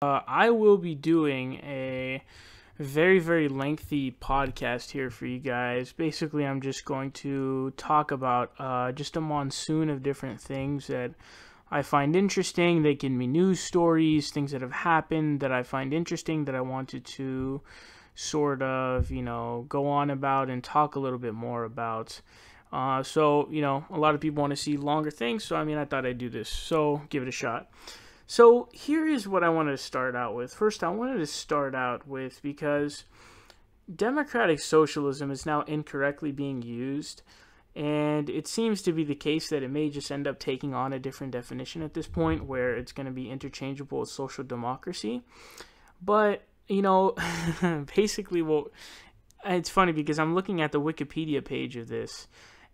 I will be doing a very, very lengthy podcast here for you guys. Basically, I'm just going to talk about just a monsoon of different things that I find interesting. They can be news stories, things that have happened that I find interesting that I wanted to sort of, go on about and talk a little bit more about. A lot of people want to see longer things, so I thought I'd do this. So, give it a shot. So here is what I wanted to start out with. First, I wanted to start out with because democratic socialism is now incorrectly being used, and it seems to be the case that it may just end up taking on a different definition at this point, where it's going to be interchangeable with social democracy. But, basically, it's funny because I'm looking at the Wikipedia page of this,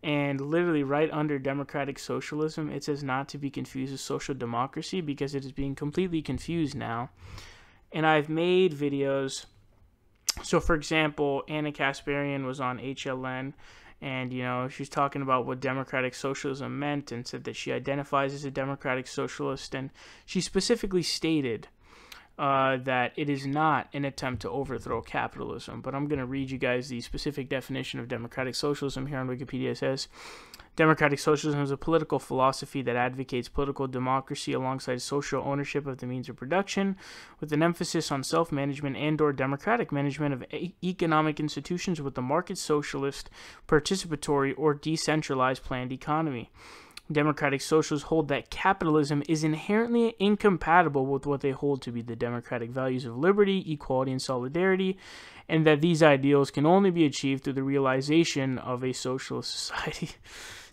and literally right under democratic socialism, it says not to be confused with social democracy because it is being completely confused now. And I've made videos. So, for example, Anna Kasparian was on HLN, and, she's talking about what democratic socialism meant and said that she identifies as a democratic socialist. And she specifically stated that it is not an attempt to overthrow capitalism. But I'm going to read you guys the specific definition of democratic socialism here on Wikipedia. It says, democratic socialism is a political philosophy that advocates political democracy alongside social ownership of the means of production, with an emphasis on self-management and/or democratic management of economic institutions with the market socialist, participatory, or decentralized planned economy. Democratic socialists hold that capitalism is inherently incompatible with what they hold to be the democratic values of liberty, equality, and solidarity, and that these ideals can only be achieved through the realization of a socialist society.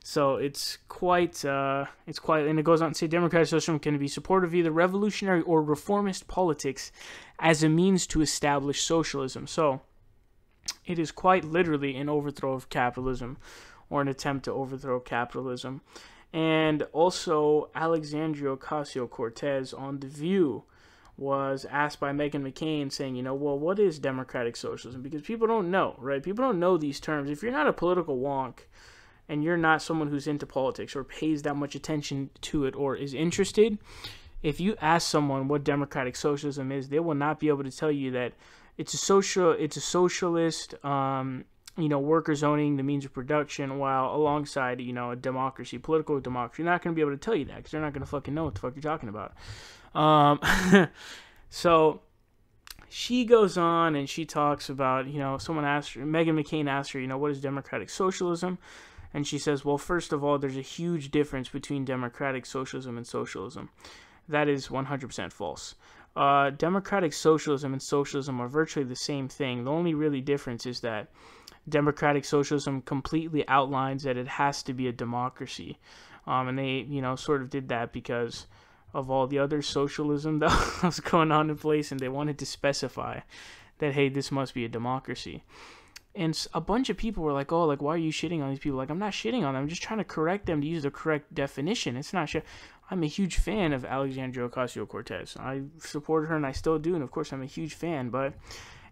So it's quite, and it goes on to say, democratic socialism can be supportive of either revolutionary or reformist politics as a means to establish socialism. So it is quite literally an overthrow of capitalism, or an attempt to overthrow capitalism. And also, Alexandria Ocasio-Cortez on The View was asked by Meghan McCain saying, what is democratic socialism? Because people don't know, right? People don't know these terms. If you're not a political wonk and you're not someone who's into politics or pays that much attention to it or is interested, if you ask someone what democratic socialism is, they will not be able to tell you that it's a socialist, workers owning the means of production while alongside, a democracy, political democracy. You're not going to be able to tell you that because they're not going to fucking know what the fuck you're talking about. So she goes on and she talks about, someone asked her, Meghan McCain asked her, what is democratic socialism? And she says, well, first of all, there's a huge difference between democratic socialism and socialism. That is 100% false. Democratic socialism and socialism are virtually the same thing. The only really difference is that democratic socialism completely outlines that it has to be a democracy. And they, sort of did that because of all the other socialism that was going on in place, and they wanted to specify that, hey, this must be a democracy. And a bunch of people were like, why are you shitting on these people? Like, I'm not shitting on them. I'm just trying to correct them to use the correct definition. It's not shit. I'm a huge fan of Alexandria Ocasio-Cortez. I supported her, and I still do, and of course I'm a huge fan,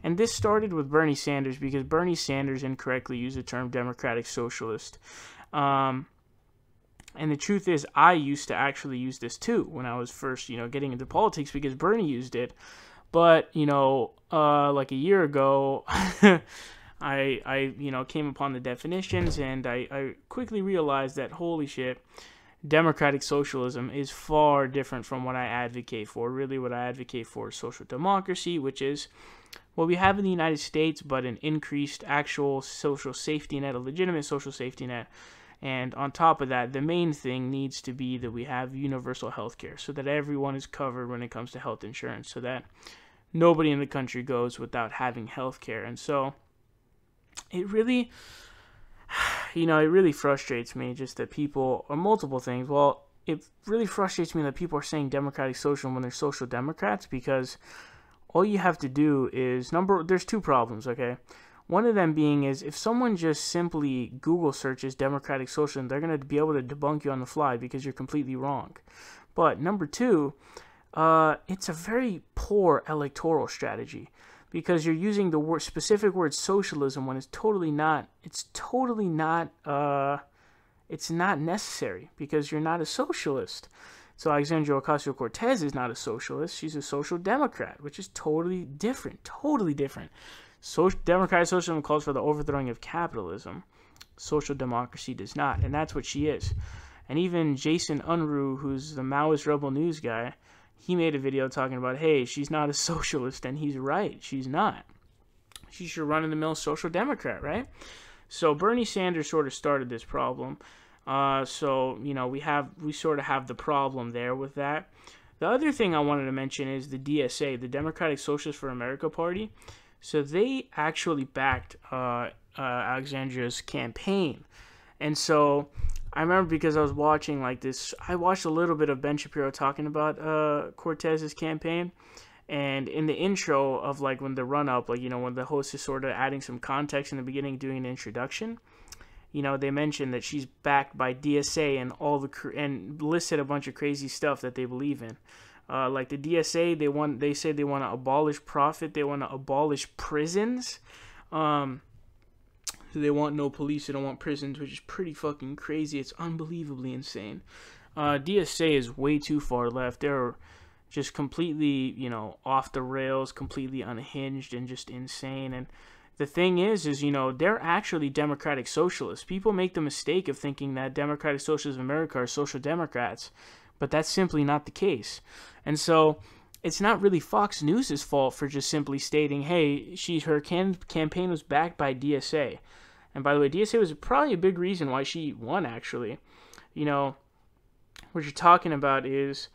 and this started with Bernie Sanders because Bernie Sanders incorrectly used the term democratic socialist. And the truth is, I used to actually use this too when I was first, getting into politics because Bernie used it. But, like a year ago, I came upon the definitions, and I quickly realized that, holy shit, democratic socialism is far different from what I advocate for. Really, what I advocate for is social democracy, which is what we have in the United States, but an increased actual social safety net, a legitimate social safety net. And on top of that, the main thing needs to be that we have universal health care so that everyone is covered when it comes to health insurance, so that nobody in the country goes without having health care. And so it really, it really frustrates me just that people, or multiple things. Well, it really frustrates me that people are saying democratic socialism when they're social democrats, because all you have to do is, there's two problems, okay? One of them being is if someone just simply Google searches democratic socialism, they're going to be able to debunk you on the fly because you're completely wrong. But number two, it's a very poor electoral strategy because you're using the specific word socialism when it's not necessary because you're not a socialist. So Alexandria Ocasio-Cortez is not a socialist. She's a social democrat, which is totally different. Totally different. Democratic socialism calls for the overthrowing of capitalism. Social democracy does not, and that's what she is. And even Jason Unruh, who's the Maoist Rebel News guy, he made a video talking about, hey, she's not a socialist, and he's right. She's not. She's your run-of-the-mill social democrat, right? So Bernie Sanders sort of started this problem. So, you know, we sort of have the problem there with that. The other thing I wanted to mention is the DSA, the Democratic Socialists for America Party. So they actually backed Alexandria's campaign. And so I remember because I was watching like this, I watched a little bit of Ben Shapiro talking about Cortez's campaign. And in the intro of like when the run up, like, you know, when the host is sort of adding some context in the beginning, doing an introduction, you know, they mentioned that she's backed by DSA and and listed a bunch of crazy stuff that they believe in. Like the DSA, they say they want to abolish profit, they want to abolish prisons. So they want no police, they don't want prisons, which is pretty fucking crazy. It's unbelievably insane. DSA is way too far left. They're just completely, you know, off the rails, completely unhinged and just insane. And the thing is, you know, they're actually democratic socialists. People make the mistake of thinking that Democratic Socialists of America are social democrats, but that's simply not the case. And so it's not really Fox News' fault for just simply stating, hey, her campaign was backed by DSA. And by the way, DSA was probably a big reason why she won, actually. You know, what you're talking about is,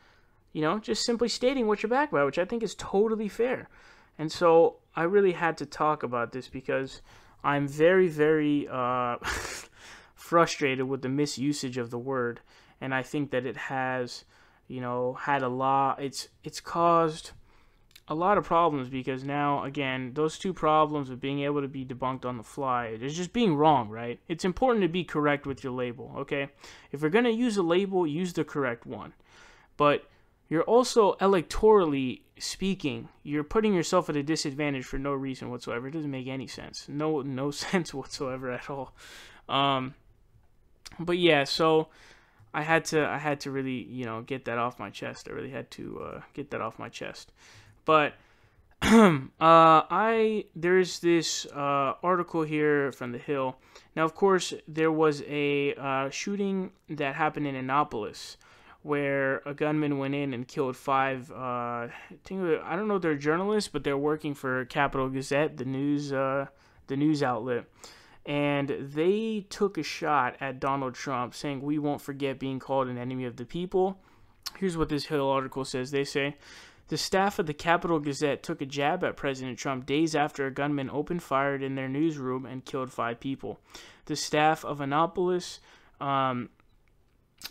you know, just simply stating what you're backed by, which I think is totally fair. And so I really had to talk about this because I'm very, very frustrated with the misusage of the word. And I think that it has, you know, it's caused a lot of problems because now, again, those two problems of being able to be debunked on the fly, it's just being wrong, right? It's important to be correct with your label, okay? If you're going to use a label, use the correct one. But you're also, electorally speaking, you're putting yourself at a disadvantage for no reason whatsoever. It doesn't make any sense. No sense whatsoever at all. But yeah, so I had to really, you know, get that off my chest. I really had to get that off my chest. But there's this article here from The Hill. Now, of course, there was a shooting that happened in Annapolis, where a gunman went in and killed 5, I don't know if they're journalists, but they're working for Capital Gazette, the news outlet. And they took a shot at Donald Trump, saying, "We won't forget being called an enemy of the people." Here's what this Hill article says. They say, the staff of the Capital Gazette took a jab at President Trump days after a gunman opened fire in their newsroom and killed 5 people. The staff of Annapolis,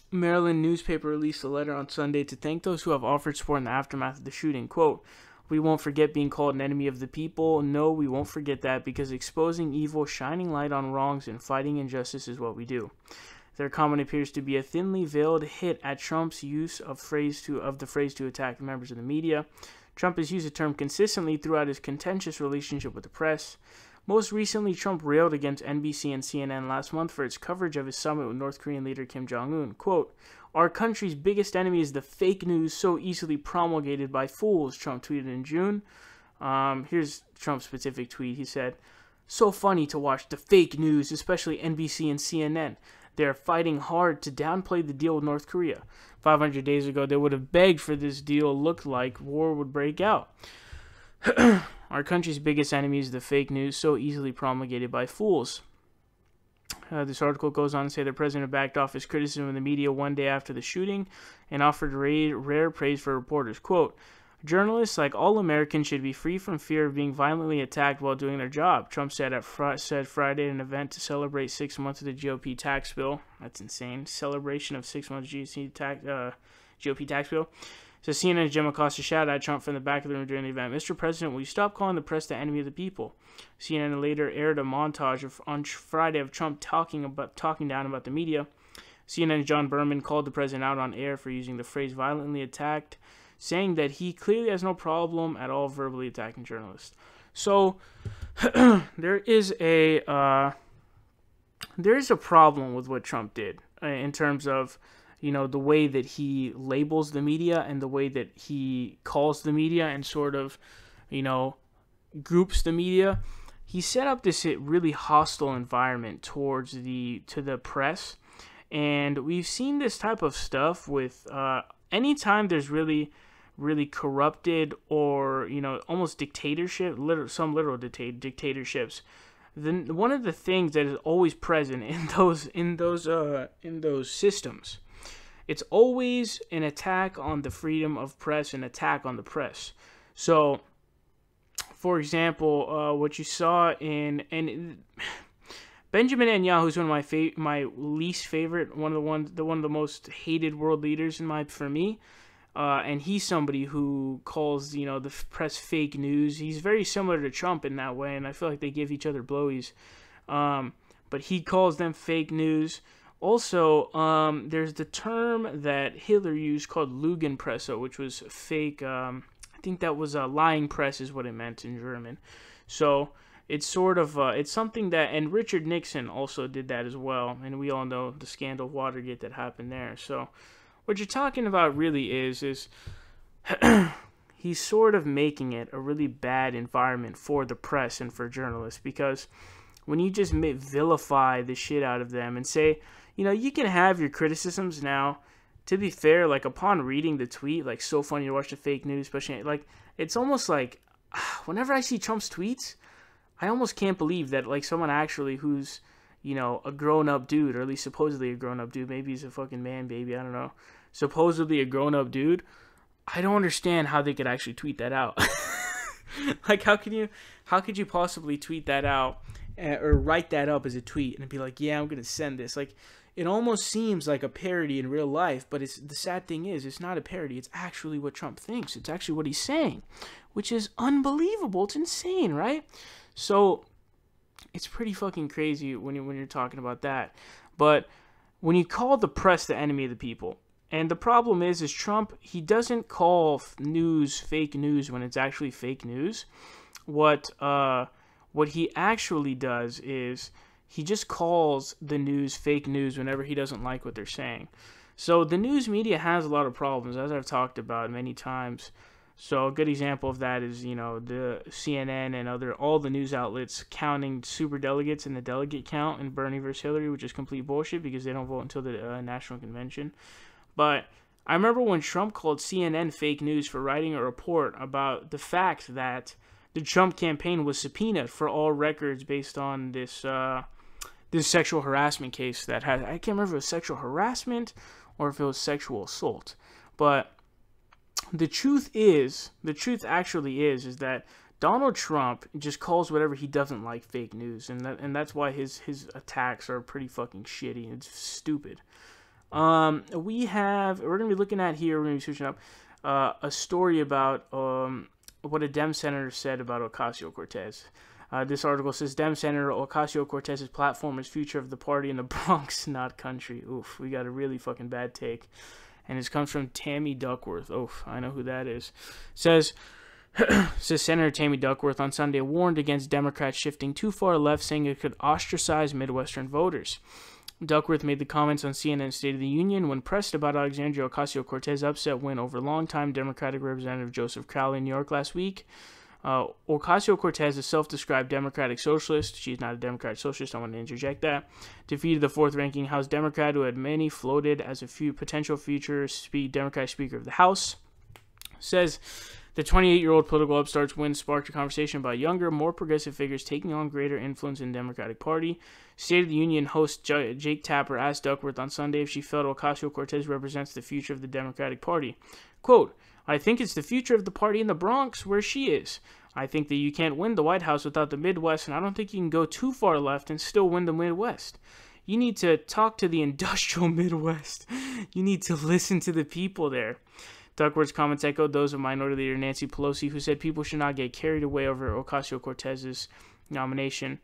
Maryland newspaper released a letter on Sunday to thank those who have offered support in the aftermath of the shooting. Quote, "We won't forget being called an enemy of the people. No, we won't forget that because exposing evil, shining light on wrongs, and fighting injustice is what we do." Their comment appears to be a thinly veiled hit at Trump's use of the phrase to attack members of the media. Trump has used the term consistently throughout his contentious relationship with the press. Most recently, Trump railed against NBC and CNN last month for its coverage of his summit with North Korean leader Kim Jong-un. Quote, "Our country's biggest enemy is the fake news so easily promulgated by fools," Trump tweeted in June. Here's Trump's specific tweet. He said, "So funny to watch the fake news, especially NBC and CNN. They're fighting hard to downplay the deal with North Korea. 500 days ago, they would have begged for this deal. Looked like war would break out. Our country's biggest enemy is the fake news so easily promulgated by fools." This article goes on to say the president backed off his criticism of the media one day after the shooting and offered rare praise for reporters. Quote, "Journalists, like all Americans, should be free from fear of being violently attacked while doing their job," Trump said said Friday at an event to celebrate 6 months of the GOP tax bill. That's insane. Celebration of 6 months GOP tax bill. So CNN's Jim Acosta shouted at Trump from the back of the room during the event, "Mr. President, will you stop calling the press the enemy of the people?" CNN later aired a montage on Friday of Trump talking down about the media. CNN's John Berman called the president out on air for using the phrase violently attacked, saying that he clearly has no problem at all verbally attacking journalists. So there is a problem with what Trump did in terms of, the way that he labels the media and the way that he calls the media and sort of, groups the media. He set up this really hostile environment to the press. And we've seen this type of stuff with anytime there's really corrupted or almost dictatorship, some literal dictatorships. Then one of the things that is always present in those systems, it's always an attack on the freedom of press, an attack on the press. So, for example, what you saw in Benjamin Netanyahu is one of my least favorite, one of the most hated world leaders for me. And he's somebody who calls, the press fake news. He's very similar to Trump in that way, and I feel like they give each other blowies. But he calls them fake news. Also, there's the term that Hitler used called Lügenpresse, which was fake. I think that was lying press is what it meant in German. So it's sort of, it's something that, and Richard Nixon also did that as well. And we all know the scandal of Watergate that happened there. So what you're talking about really is he's sort of making it a really bad environment for the press and for journalists, because when you just vilify the shit out of them and say, you can have your criticisms now. To be fair, like, upon reading the tweet, like, so funny to watch the fake news, especially, like, it's almost like, whenever I see Trump's tweets, I almost can't believe that, like, someone actually who's, a grown-up dude, or at least supposedly a grown-up dude, maybe he's a fucking man baby, I don't know, supposedly a grown-up dude, I don't understand how they could actually tweet that out. Like, how could you possibly tweet that out, or write that up as a tweet, and be like, yeah, I'm gonna send this, like, it almost seems like a parody in real life, but the sad thing is, it's not a parody. It's actually what Trump thinks. It's actually what he's saying, which is unbelievable. It's insane, right? So it's pretty fucking crazy when you're talking about that. But when you call the press the enemy of the people, and the problem is Trump, he doesn't call news fake news when it's actually fake news. What he actually does is he just calls the news fake news whenever he doesn't like what they're saying. So the news media has a lot of problems, as I've talked about many times. So a good example of that is, the CNN and all the news outlets counting super delegates in the delegate count in Bernie versus Hillary, which is complete bullshit because they don't vote until the national convention. But I remember when Trump called CNN fake news for writing a report about the fact that the Trump campaign was subpoenaed for all records based on this sexual harassment case that had, I can't remember if it was sexual harassment or if it was sexual assault. But the truth actually is that Donald Trump just calls whatever he doesn't like fake news, and that's why his attacks are pretty fucking shitty. It's stupid. We're gonna be looking at here. We're gonna be switching up a story about what a Dem senator said about Ocasio-Cortez. This article says, Dem Senator Ocasio-Cortez's platform is future of the party in the Bronx, not country. Oof, we got a really fucking bad take. And this comes from Tammy Duckworth. Oof, I know who that is. Says Senator Tammy Duckworth on Sunday warned against Democrats shifting too far left, saying it could ostracize Midwestern voters. Duckworth made the comments on CNN's State of the Union when pressed about Alexandria Ocasio-Cortez's upset win over longtime Democratic Representative Joseph Crowley in New York last week. Ocasio-Cortez, a self-described Democratic socialist, she's not a Democratic socialist, I want to interject that, defeated the fourth-ranking House Democrat who had many floated as a potential future Democratic Speaker of the House. Says the 28-year-old political upstart's win sparked a conversation about younger, more progressive figures taking on greater influence in the Democratic Party. State of the Union host Jake Tapper asked Duckworth on Sunday if she felt Ocasio-Cortez represents the future of the Democratic Party. Quote, I think it's the future of the party in the Bronx, where she is. I think that you can't win the White House without the Midwest, and I don't think you can go too far left and still win the Midwest. You need to talk to the industrial Midwest. You need to listen to the people there. Duckworth's comments echoed those of Minority Leader Nancy Pelosi, who said people should not get carried away over Ocasio-Cortez's nomination.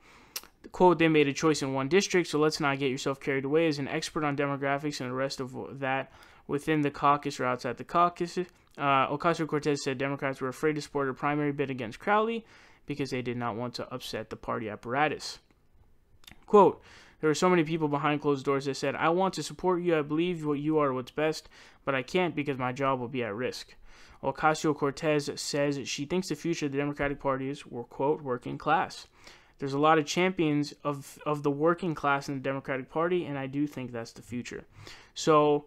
Quote, they made a choice in one district, so let's not get yourself carried away. As an expert on demographics and the rest of that within the caucus or outside the caucus, Ocasio-Cortez said Democrats were afraid to support her primary bid against Crowley because they did not want to upset the party apparatus. Quote, There were so many people behind closed doors that said, I want to support you, I believe what you are what's best, but I can't because my job will be at risk. Ocasio-Cortez says she thinks the future of the Democratic Party is, quote, working class. There's a lot of champions of the working class in the Democratic Party, and I do think that's the future. So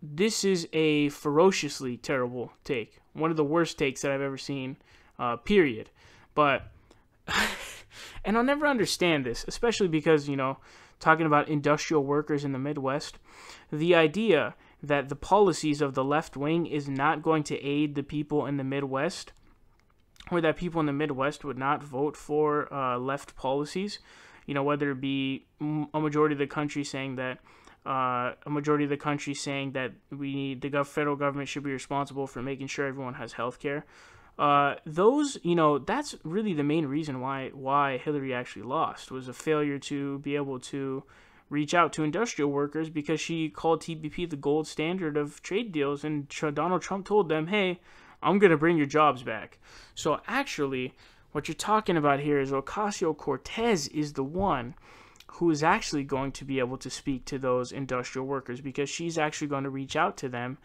this is a ferociously terrible take. One of the worst takes that I've ever seen, period. But, and I'll never understand this, especially because, talking about industrial workers in the Midwest, the idea that the policies of the left wing is not going to aid the people in the Midwest, or that people in the Midwest would not vote for left policies, whether it be a majority of the country saying that the federal government should be responsible for making sure everyone has health care. That's really the main reason why Hillary actually lost, was a failure to be able to reach out to industrial workers, because she called TPP the gold standard of trade deals, and Donald Trump told them, hey, I'm going to bring your jobs back. So actually, what you're talking about here is Ocasio-Cortez is the one who is actually going to be able to speak to those industrial workers, because she's actually going to reach out to them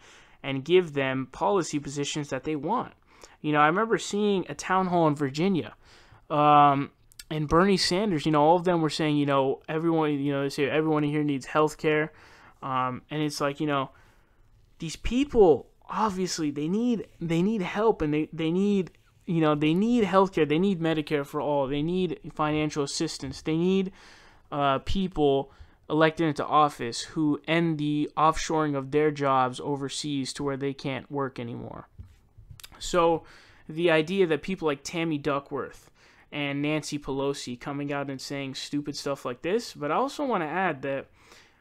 and give them policy positions that they want. I remember seeing a town hall in Virginia, and Bernie Sanders, all of them were saying, everyone, they say everyone here needs health care. And it's like, these people, obviously, they need help, and they need, they need health care. They need Medicare for all. They need financial assistance. They need people elected into office who end the offshoring of their jobs overseas to where they can't work anymore. So the idea that people like Tammy Duckworth and Nancy Pelosi coming out and saying stupid stuff like this, but I also want to add that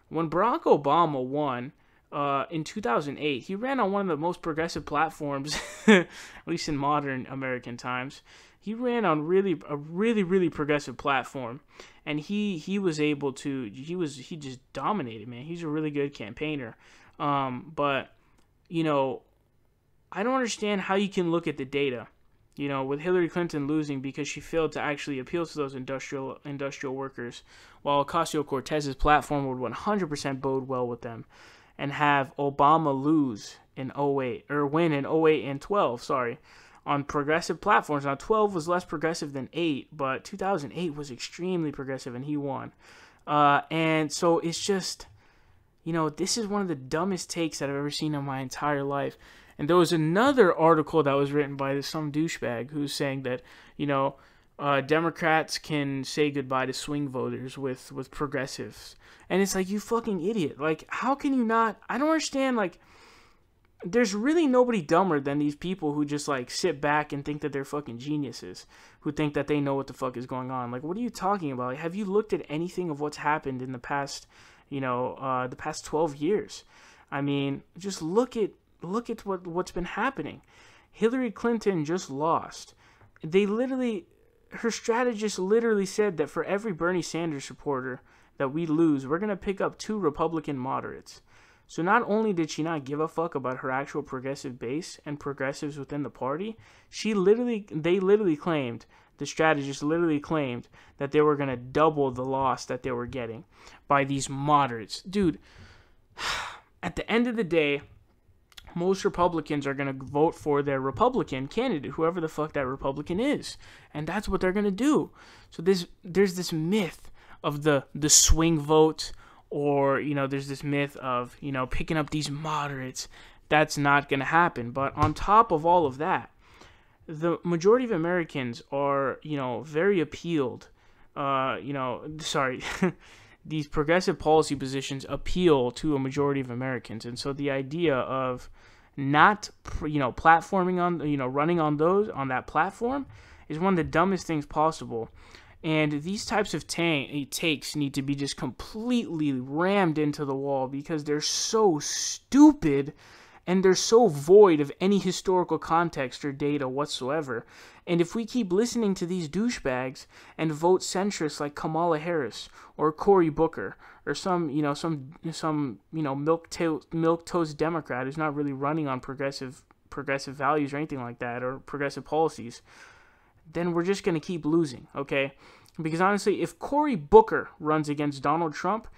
when Barack Obama won in 2008, he ran on one of the most progressive platforms, at least in modern American times. He ran on a really progressive platform, and he was able to, he just dominated, man. He's a really good campaigner. But I don't understand how you can look at the data, with Hillary Clinton losing because she failed to actually appeal to those industrial workers, while Ocasio-Cortez's platform would 100% bode well with them, and have Obama lose in 08, or win in 08 and 12, on progressive platforms. Now, 12 was less progressive than 8, but 2008 was extremely progressive, and he won. And so it's just, this is one of the dumbest takes that I've ever seen in my entire life. And there was another article that was written by some douchebag who's saying that, Democrats can say goodbye to swing voters with progressives. And it's like, you fucking idiot. Like, how can you not? I don't understand. Like, there's really nobody dumber than these people who just, sit back and think that they're fucking geniuses, who think that they know what the fuck is going on. Like, what are you talking about? Like, have you looked at anything of what's happened in the past, the past 12 years? I mean, just look at what's been happening. Hillary Clinton just lost. Her strategist literally said that for every Bernie Sanders supporter that we lose, we're going to pick up 2 Republican moderates. So not only did she not give a fuck about her actual progressive base and progressives within the party, the strategist literally claimed that they were going to double the loss that they were getting by these moderates. Dude, at the end of the day, most Republicans are going to vote for their Republican candidate, whoever the fuck that Republican is. And that's what they're going to do. So there's this myth of the swing vote, or, there's this myth of, picking up these moderates. That's not going to happen. But on top of all of that, the majority of Americans are, very appealed. These progressive policy positions appeal to a majority of Americans. And so the idea of not, platforming on, running on that platform is one of the dumbest things possible. And these types of takes need to be just completely rammed into the wall, because they're so stupid and they're so void of any historical context or data whatsoever. And if we keep listening to these douchebags and vote centrists like Kamala Harris or Cory Booker or some milquetoast Democrat who's not really running on progressive values or anything like that, or progressive policies, then we're just going to keep losing, okay? Because honestly, if Cory Booker runs against Donald Trump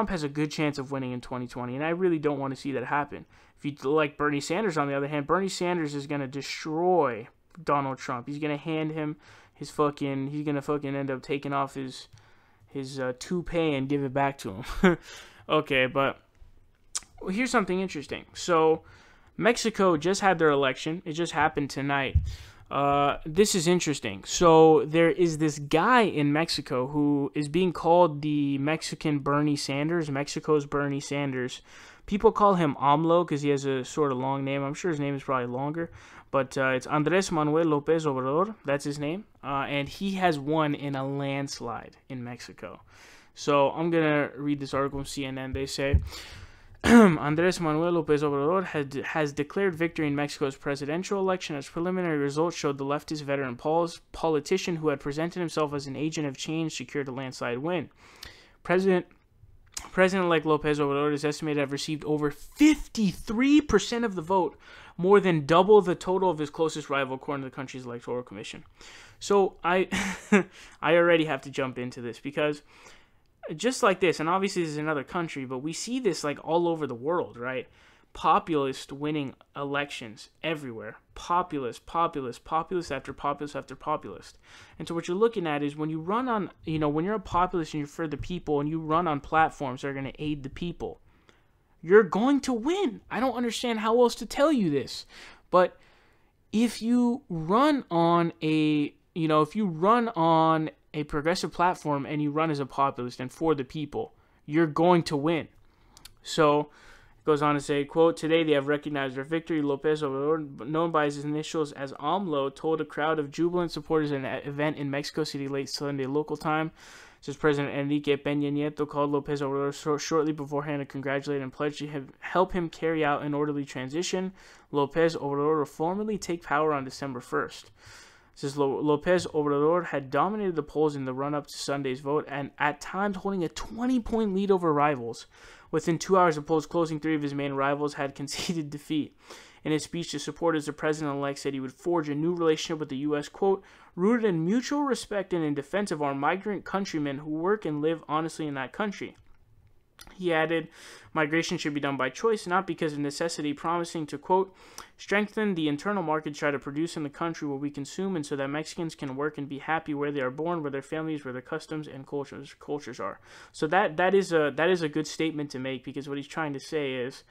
has a good chance of winning in 2020, and I really don't want to see that happen. If you like Bernie Sanders, on the other hand, Bernie Sanders is going to destroy Donald Trump. He's going to hand him he's going to fucking end up taking off his toupee and give it back to him. Okay, but here's something interesting. So, Mexico just had their election. It just happened tonight. This is interesting. So there is this guy in Mexico who is being called the Mexican Bernie Sanders, Mexico's Bernie Sanders. People call him AMLO because he has a sort of long name. I'm sure his name is probably longer, but it's Andrés Manuel López Obrador. That's his name. And he has won in a landslide in Mexico. So I'm going to read this article from CNN. They say, Andrés Manuel López Obrador has declared victory in Mexico's presidential election as preliminary results showed the leftist veteran politician who had presented himself as an agent of change secured a landslide win. President-elect López Obrador is estimated to have received over 53% of the vote, more than double the total of his closest rival, according to the country's electoral commission. So I already have to jump into this because just like this, and obviously this is another country, but we see this like all over the world, right? Populist winning elections everywhere. Populist after populist after populist. And so what you're looking at is when you run on, when you're a populist and you're for the people and you run on platforms that are going to aid the people, you're going to win. I don't understand how else to tell you this. But if you run on a progressive platform and you run as a populist and for the people, you're going to win. So it goes on to say, quote, today they have recognized their victory. López Obrador, known by his initials as AMLO, told a crowd of jubilant supporters at an event in Mexico City late Sunday local time. Says President Enrique Peña Nieto called López Obrador shortly beforehand to congratulate and pledge to help him carry out an orderly transition. López Obrador will formally take power on December 1st. Says López Obrador had dominated the polls in the run-up to Sunday's vote and at times holding a 20-point lead over rivals. Within 2 hours of polls closing, 3 of his main rivals had conceded defeat. In his speech to supporters, the president-elect said he would forge a new relationship with the U.S., quote, rooted in mutual respect and in defense of our migrant countrymen who work and live honestly in that country. He added, migration should be done by choice, not because of necessity, promising to, quote, strengthen the internal market, try to produce in the country what we consume, and so that Mexicans can work and be happy where they are born, where their families, where their customs and cultures are. So that is a good statement to make, because what he's trying to say is,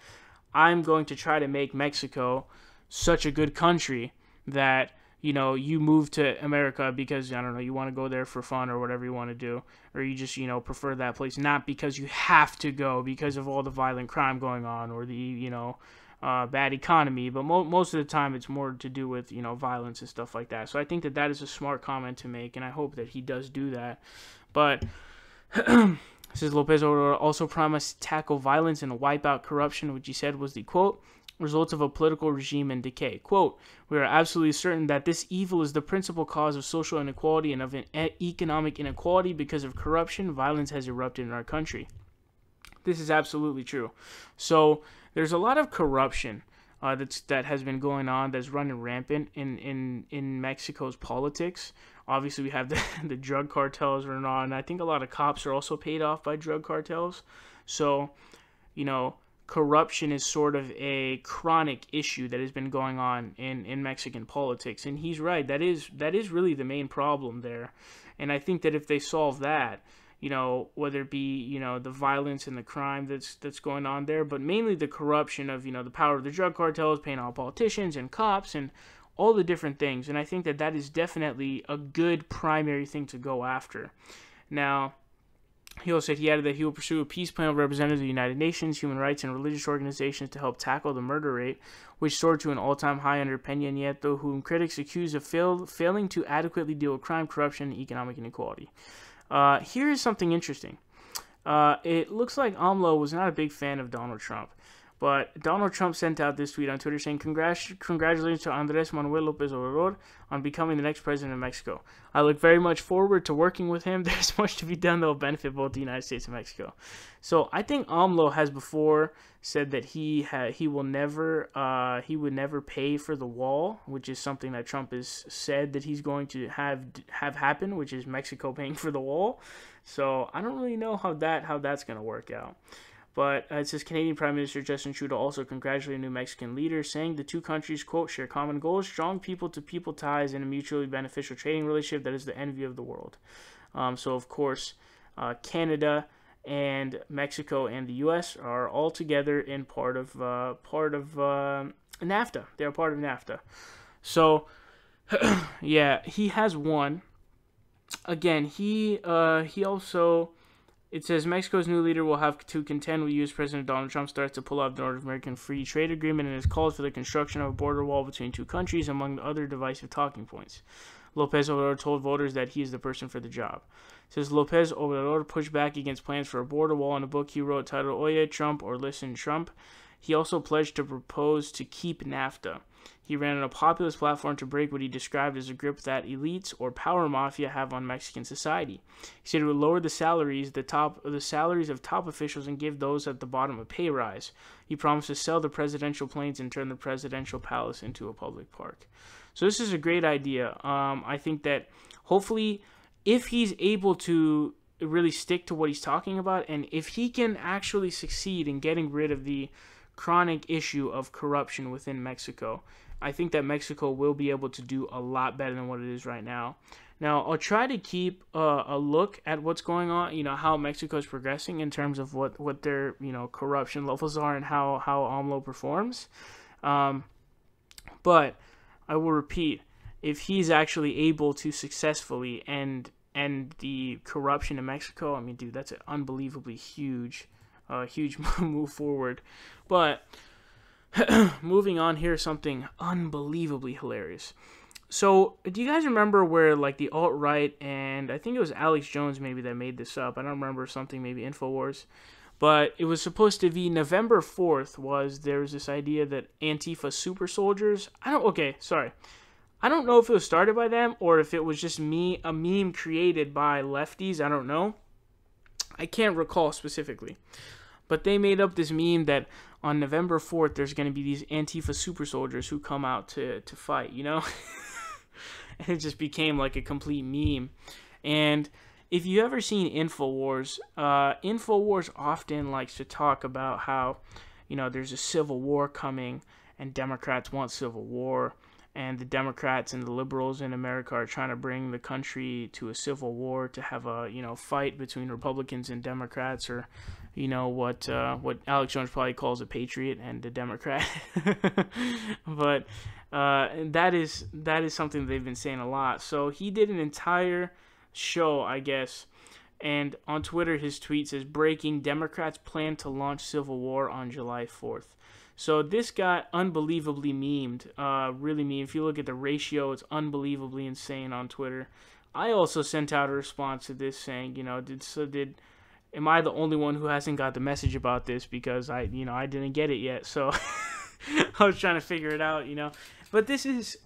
I'm going to try to make Mexico such a good country that, you move to America because, I don't know, you want to go there for fun or whatever you want to do, or you just, prefer that place, not because you have to go because of all the violent crime going on or the, bad economy, but most of the time it's more to do with, violence and stuff like that. So I think that is a smart comment to make, and I hope that he does do that. But says López Obrador also promised to tackle violence and wipe out corruption, which he said was the, quote, results of a political regime in decay. Quote, we are absolutely certain that this evil is the principal cause of social inequality and of economic inequality. Because of corruption, violence has erupted in our country. This is absolutely true. So there's a lot of corruption that has been going on, that's running rampant in Mexico's politics. Obviously, we have the drug cartels running on, and I think a lot of cops are also paid off by drug cartels. So, corruption is sort of a chronic issue that has been going on in Mexican politics. And he's right. That is really the main problem there. And I think that if they solve that, whether it be, the violence and the crime that's going on there, but mainly the corruption of, the power of the drug cartels, paying all politicians and cops and all the different things. And I think that is definitely a good primary thing to go after. Now, he also said he added that he will pursue a peace plan with representatives of the United Nations, human rights, and religious organizations to help tackle the murder rate, which soared to an all-time high under Peña Nieto, whom critics accuse of failing to adequately deal with crime, corruption, and economic inequality. Here is something interesting. It looks like AMLO was not a big fan of Donald Trump, But Donald Trump sent out this tweet on Twitter saying, Congratulations to Andrés Manuel López Obrador on becoming the next president of Mexico. I look very much forward to working with him. There's much to be done that will benefit both the United States and Mexico. So I think AMLO has before said that he would never pay for the wall, which is something that Trump has said that he's going to have happen, which is Mexico paying for the wall. So I don't really know how that's going to work out. But it says Canadian Prime Minister Justin Trudeau also congratulated new Mexican leaders, saying the two countries, quote, share common goals, strong people-to-people ties, and a mutually beneficial trading relationship that is the envy of the world. So, of course, Canada and Mexico and the U.S. are all together in part of NAFTA. They are part of NAFTA. So, yeah, he has won. Again, he also... It says Mexico's new leader will have to contend with U.S. President Donald Trump starts to pull out the North American Free Trade Agreement and has called for the construction of a border wall between two countries, among the other divisive talking points. López Obrador told voters that he is the person for the job. It says López Obrador pushed back against plans for a border wall in a book he wrote titled Oye Trump or Listen Trump. He also pledged to propose to keep NAFTA. He ran on a populist platform to break what he described as a grip that elites or power mafia have on Mexican society. He said it would lower the salaries of top officials and give those at the bottom a pay rise. He promised to sell the presidential planes and turn the presidential palace into a public park. So this is a great idea. I think that hopefully if he's able to really stick to what he's talking about, and if he can actually succeed in getting rid of the chronic issue of corruption within Mexico, I think that Mexico will be able to do a lot better than what it is right now. Now, I'll try to keep a look at what's going on, how Mexico is progressing in terms of what their, corruption levels are and how AMLO performs. But I will repeat, if he's actually able to successfully end the corruption in Mexico, I mean, dude, that's an unbelievably huge move forward. But moving on, here's something unbelievably hilarious. So, do you guys remember where, the alt-right, and I think it was Alex Jones maybe that made this up. I don't remember, something, maybe InfoWars. But it was supposed to be November 4th there was this idea that Antifa super soldiers... I don't know if it was started by them or if it was just a meme created by lefties. I don't know. I can't recall specifically. But they made up this meme that on November 4th, there's going to be these Antifa super soldiers who come out to fight, And it just became like a complete meme. And if you ever seen InfoWars, InfoWars often likes to talk about how, there's a civil war coming and Democrats want civil war. And the Democrats and the liberals in America are trying to bring the country to a civil war, to have a, fight between Republicans and Democrats, or, what Alex Jones probably calls a patriot and a Democrat. But that is something they've been saying a lot. So he did an entire show, I guess, and on Twitter his tweet says, "Breaking: Democrats plan to launch civil war on July 4th." So this got unbelievably memed, really memed. If you look at the ratio, it's unbelievably insane on Twitter. I also sent out a response to this saying, am I the only one who hasn't got the message about this? Because I didn't get it yet. So I was trying to figure it out, But this is,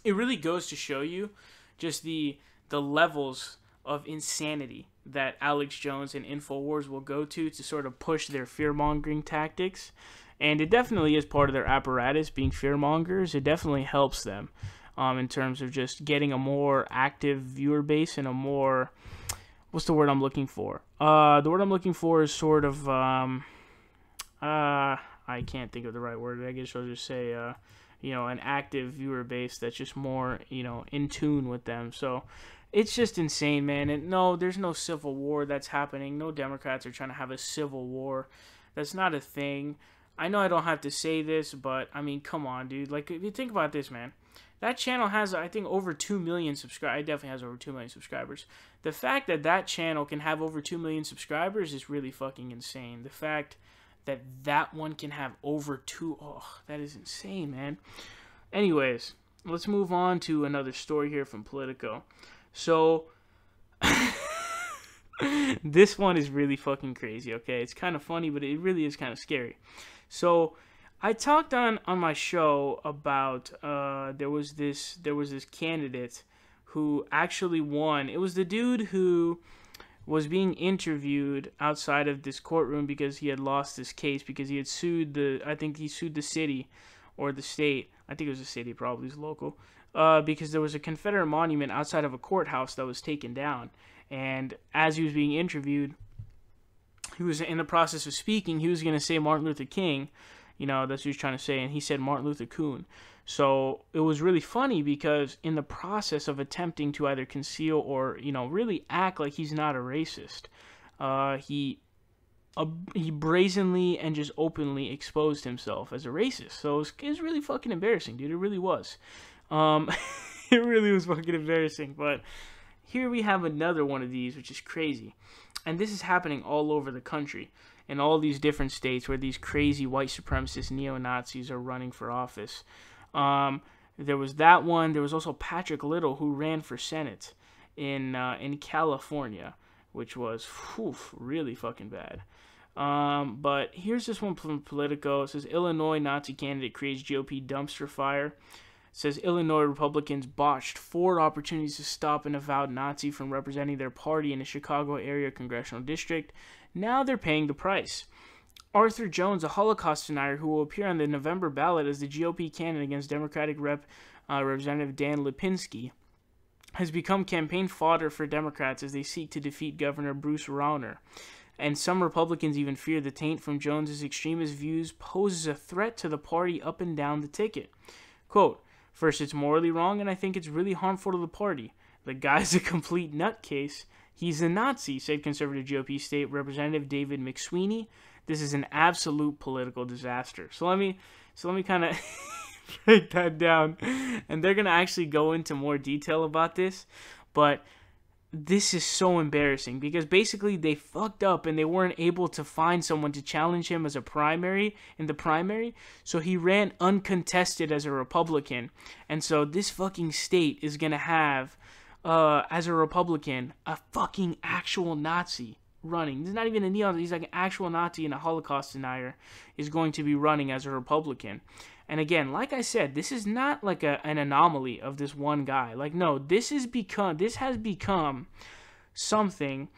it really goes to show you just the levels of insanity that Alex Jones and InfoWars will go to sort of push their fear-mongering tactics. And it definitely is part of their apparatus, being fear-mongers. It definitely helps them in terms of just getting a more active viewer base and a more... What's the word I'm looking for? The word I'm looking for is sort of... I can't think of the right word. I guess I'll just say... an active viewer base that's just more, in tune with them. So... It's just insane, man. And no, there's no civil war that's happening. No Democrats are trying to have a civil war. That's not a thing. I know I don't have to say this, but, I mean, come on, dude. If you think about this, man. That channel has, I think, over 2 million subscribers. It definitely has over 2 million subscribers. The fact that channel can have over 2 million subscribers is really fucking insane. The fact that one can have over 2... Oh, that is insane, man. Anyways, let's move on to another story here from Politico. So, This one is really fucking crazy, okay? It's kind of funny, but it really is kind of scary. So, I talked on my show about there was this candidate who actually won. It was the dude who was being interviewed outside of this courtroom because he had lost this case because he had sued the city or the state. I think it was the city, probably it's local. Because there was a Confederate monument outside of a courthouse that was taken down. And as he was being interviewed, he was in the process of speaking. He was going to say Martin Luther King. You know, that's what he was trying to say. And he said Martin Luther Coon. So it was really funny because in the process of attempting to either conceal or, you know, really act like he's not a racist, he brazenly and just openly exposed himself as a racist. So it was really fucking embarrassing, dude. It really was. It really was fucking embarrassing. But here we have another one of these, which is crazy. And this is happening all over the country, in all these different states where these crazy white supremacist neo-Nazis are running for office. There was that one. There was also Patrick Little, who ran for Senate in California, which was really fucking bad. But here's this one from Politico. It says, Illinois Nazi candidate creates GOP dumpster fire. It says, Illinois Republicans botched 4 opportunities to stop an avowed Nazi from representing their party in the Chicago area congressional district. Now they're paying the price. Arthur Jones, a Holocaust denier who will appear on the November ballot as the GOP candidate against Democratic Representative Dan Lipinski, has become campaign fodder for Democrats as they seek to defeat Governor Bruce Rauner. And some Republicans even fear the taint from Jones's extremist views poses a threat to the party up and down the ticket. Quote, first, it's morally wrong, and I think it's really harmful to the party. The guy's a complete nutcase. He's a Nazi, said conservative GOP state representative David McSweeney. This is an absolute political disaster. So let me kind of break that down. And they're going to actually go into more detail about this. But this is so embarrassing because basically they fucked up and they weren't able to find someone to challenge him as in the primary. So he ran uncontested as a Republican. And so this fucking state is going to have, as a Republican, a fucking actual Nazi running. He's not even a neo, he's like an actual Nazi and a Holocaust denier is going to be running as a Republican. And again, like I said, this is not like an anomaly of this one guy. Like, no, this has become something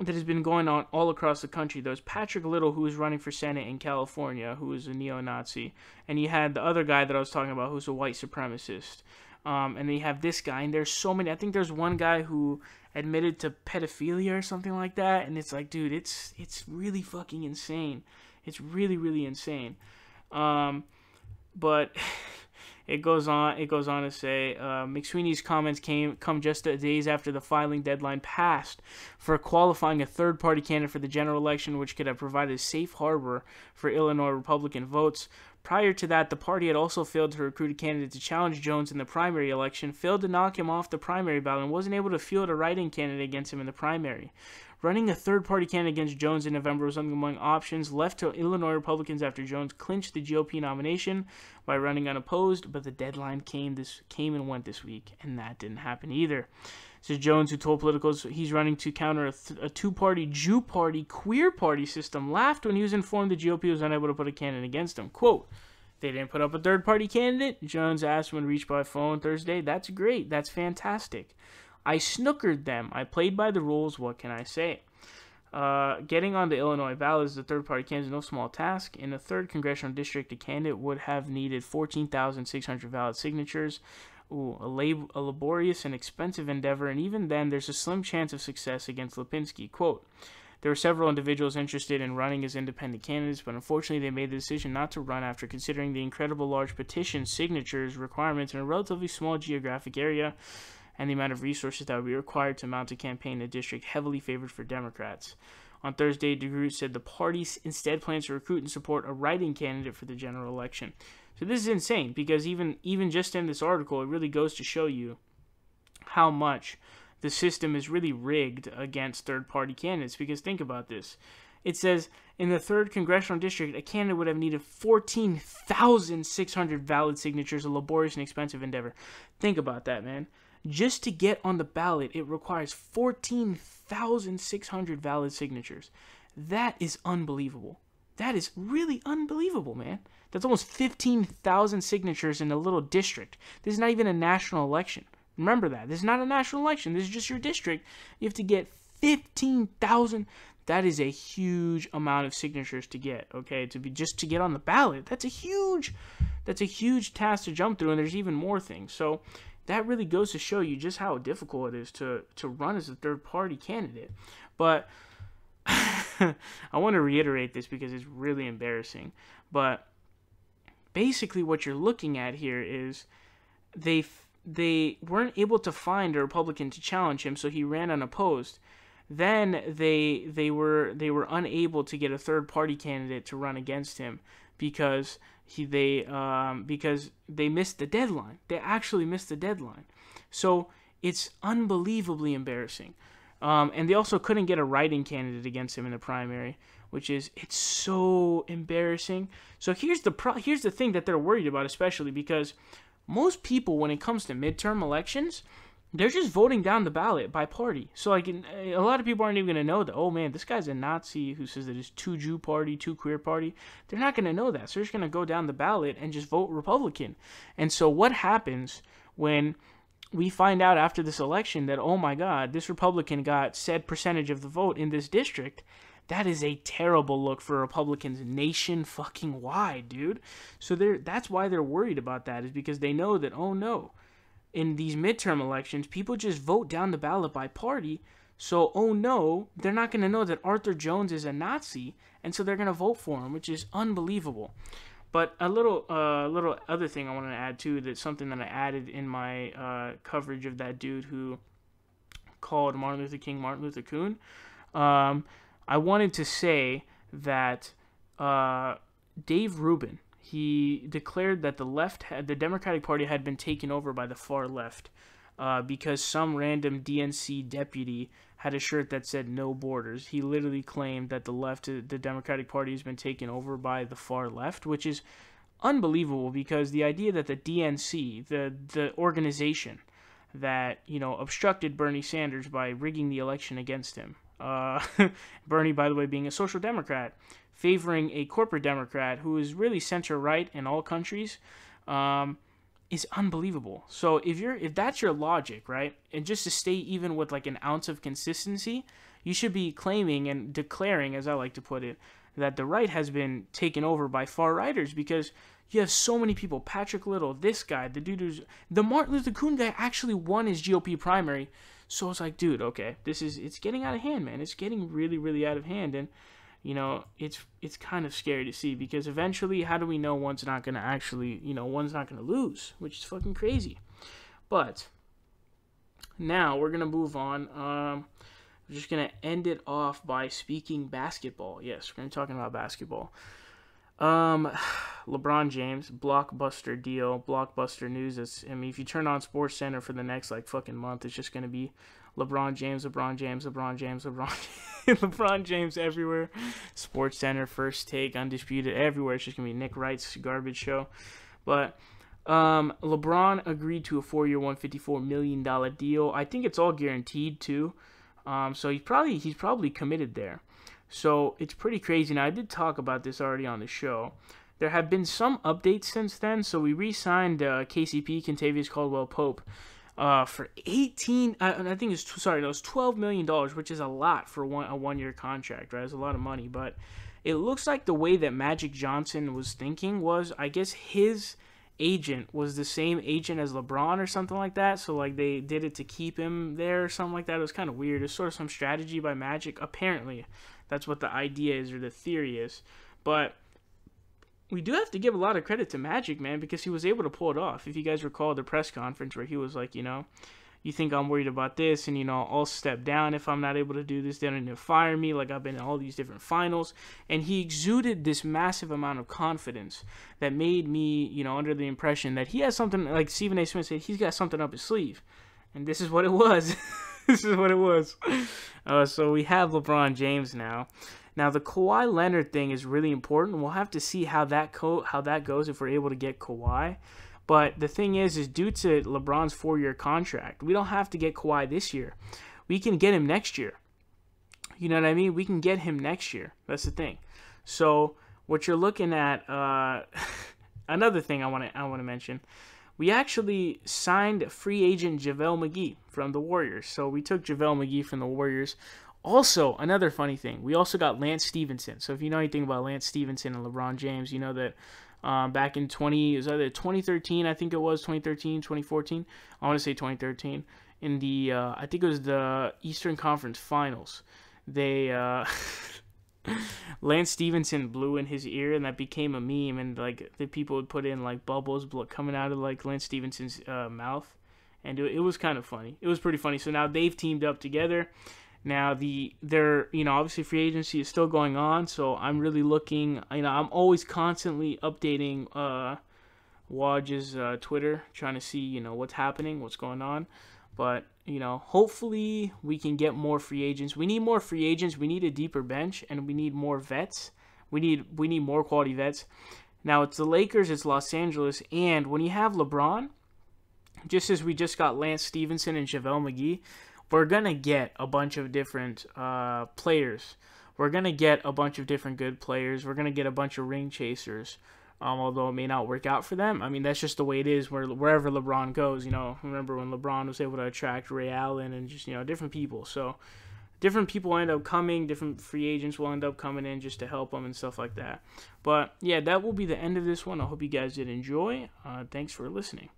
that has been going on all across the country. There's Patrick Little, who was running for Senate in California, who is a neo-Nazi. And you had the other guy that I was talking about, who's a white supremacist. And then you have this guy, and there's so many. I think there's one guy who admitted to pedophilia or something like that, and it's like, dude, it's really fucking insane. It's really, really insane. But it goes on to say, McSweeney's comments come just days after the filing deadline passed for qualifying a third-party candidate for the general election, which could have provided a safe harbor for Illinois Republican votes. Prior to that, the party had also failed to recruit a candidate to challenge Jones in the primary election, failed to knock him off the primary ballot, and wasn't able to field a write-in candidate against him in the primary. Running a third-party candidate against Jones in November was among options left to Illinois Republicans after Jones clinched the GOP nomination by running unopposed, but the deadline came and went this week, and that didn't happen either. So Jones, who told politicals he's running to counter a two-party, Jew party, queer party system, laughed when he was informed the GOP was unable to put a candidate against him. Quote, they didn't put up a third-party candidate? Jones asked when reached by phone Thursday. That's great. That's fantastic. I snookered them. I played by the rules. What can I say? Getting on the Illinois ballot as the third-party candidate is no small task. In the 3rd Congressional District, a candidate would have needed 14,600 valid signatures. A laborious and expensive endeavor, and even then, there's a slim chance of success against Lipinski. Quote, there were several individuals interested in running as independent candidates, but unfortunately they made the decision not to run after considering the incredible large petition signatures requirements in a relatively small geographic area and the amount of resources that would be required to mount a campaign in a district heavily favored for Democrats. On Thursday, DeGroot said the party instead plans to recruit and support a write-in candidate for the general election. So this is insane, because even just in this article, it really goes to show you how much the system is really rigged against third-party candidates. Because think about this. It says, in the 3rd Congressional District, a candidate would have needed 14,600 valid signatures, a laborious and expensive endeavor. Think about that, man. Just to get on the ballot, it requires 14,600 valid signatures. That is unbelievable. That is really unbelievable, man. That's almost 15,000 signatures in a little district. This is not even a national election. Remember that. This is not a national election. This is just your district. You have to get 15,000. That is a huge amount of signatures to get, okay? To get on the ballot. That's a huge task to jump through, and there's even more things. So that really goes to show you just how difficult it is to run as a third-party candidate. But I want to reiterate this because it's really embarrassing. But basically what you're looking at here is they weren't able to find a Republican to challenge him, so he ran unopposed. Then they were unable to get a third-party candidate to run against him because they missed the deadline. They actually missed the deadline. So it's unbelievably embarrassing. And they also couldn't get a write-in candidate against him in the primary, it's so embarrassing. So here's the thing that they're worried about, especially because most people, when it comes to midterm elections, they're just voting down the ballot by party. So like a lot of people aren't even going to know that, oh man, this guy's a Nazi who says that it's too Jew party, too queer party. They're not going to know that. So they're just going to go down the ballot and just vote Republican. And so what happens when we find out after this election that, oh my God, this Republican got said percentage of the vote in this district? That is a terrible look for Republicans nation fucking wide, dude. So that's why they're worried about that, is because they know that, oh no, in these midterm elections, people just vote down the ballot by party. So, oh no, they're not going to know that Arthur Jones is a Nazi, and so they're going to vote for him, which is unbelievable. But a little other thing I want to add too, that's something that I added in my coverage of that dude who called Martin Luther King Martin Luther Coon. I wanted to say that Dave Rubin, he declared that the Democratic Party had been taken over by the far left because some random DNC deputy had a shirt that said "No Borders." He literally claimed that the Democratic Party has been taken over by the far left, which is unbelievable, because the idea that the DNC, the organization that, obstructed Bernie Sanders by rigging the election against him, Bernie, by the way, being a social democrat, favoring a corporate Democrat who is really center-right in all countries, is unbelievable. So if that's your logic, right, and just to stay even with like an ounce of consistency, you should be claiming and declaring, as I like to put it, that the right has been taken over by far-righters, because you have so many people. Patrick Little, this guy, the Martin Luther Coon guy actually won his GOP primary. So it's like, dude, okay, it's getting out of hand, man. It's getting really, really out of hand, and it's kind of scary to see, because eventually, how do we know one's not going to actually, one's not going to lose, which is fucking crazy. But now we're going to move on. We're just going to end it off by speaking basketball. Yes, we're going to be talking about basketball. LeBron James, blockbuster deal, blockbuster news. If you turn on Sports Center for the next fucking month, it's just gonna be LeBron James LeBron James everywhere. Sports Center, First Take, Undisputed, everywhere. It's just gonna be Nick Wright's garbage show. But LeBron agreed to a 4-year, $154 million deal. I think it's all guaranteed too. So he's probably committed there. So it's pretty crazy. Now, I did talk about this already on the show. There have been some updates since then. So we re-signed KCP, Kentavious Caldwell-Pope, for $12 million, which is a lot for a one-year contract, right? It's a lot of money. But it looks like the way that Magic Johnson was thinking was, I guess his agent was the same agent as LeBron or something like that. So they did it to keep him there or something like that. It was kind of weird. It's sort of some strategy by Magic, apparently. That's what the idea is, or the theory is. But we do have to give a lot of credit to Magic, man, because he was able to pull it off. If you guys recall the press conference where he was like, you think I'm worried about this, and, I'll step down if I'm not able to do this. They don't need to fire me. I've been in all these different finals. And he exuded this massive amount of confidence that made me, under the impression that he has something, like Stephen A. Smith said, he's got something up his sleeve. And this is what it was. This is what it was. So we have LeBron James now. Now, the Kawhi Leonard thing is really important. We'll have to see how that goes if we're able to get Kawhi. But the thing is due to LeBron's 4-year contract, we don't have to get Kawhi this year. We can get him next year. You know what I mean? We can get him next year. That's the thing. So what you're looking at, another thing I want to mention, we actually signed free agent JaVale McGee from the Warriors. So we took JaVale McGee from the Warriors. Also, another funny thing, we also got Lance Stevenson. So if you know anything about Lance Stevenson and LeBron James, you know that back in 2013, I think it was 2013, 2014. I want to say 2013. In the I think it was the Eastern Conference Finals. They Lance Stevenson blew in his ear, and that became a meme. And like the people would put in like bubbles coming out of like Lance Stevenson's mouth, and it was kind of funny. It was pretty funny. So now they've teamed up together. Now they're obviously free agency is still going on, so I'm really looking. I'm always constantly updating Waj's Twitter, trying to see what's happening, what's going on. But hopefully we can get more free agents. We need more free agents. We need a deeper bench, and we need more vets. We need more quality vets. Now it's the Lakers, it's Los Angeles, and when you have LeBron, just as we just got Lance Stevenson and JaVale McGee, we're gonna get a bunch of different players. We're gonna get a bunch of different good players. We're gonna get a bunch of ring chasers. Although it may not work out for them. I mean, that's just the way it is wherever LeBron goes. Remember when LeBron was able to attract Ray Allen and just, different people. So different people end up coming, different free agents will end up coming in just to help them and stuff like that. But yeah, that will be the end of this one. I hope you guys did enjoy. Thanks for listening.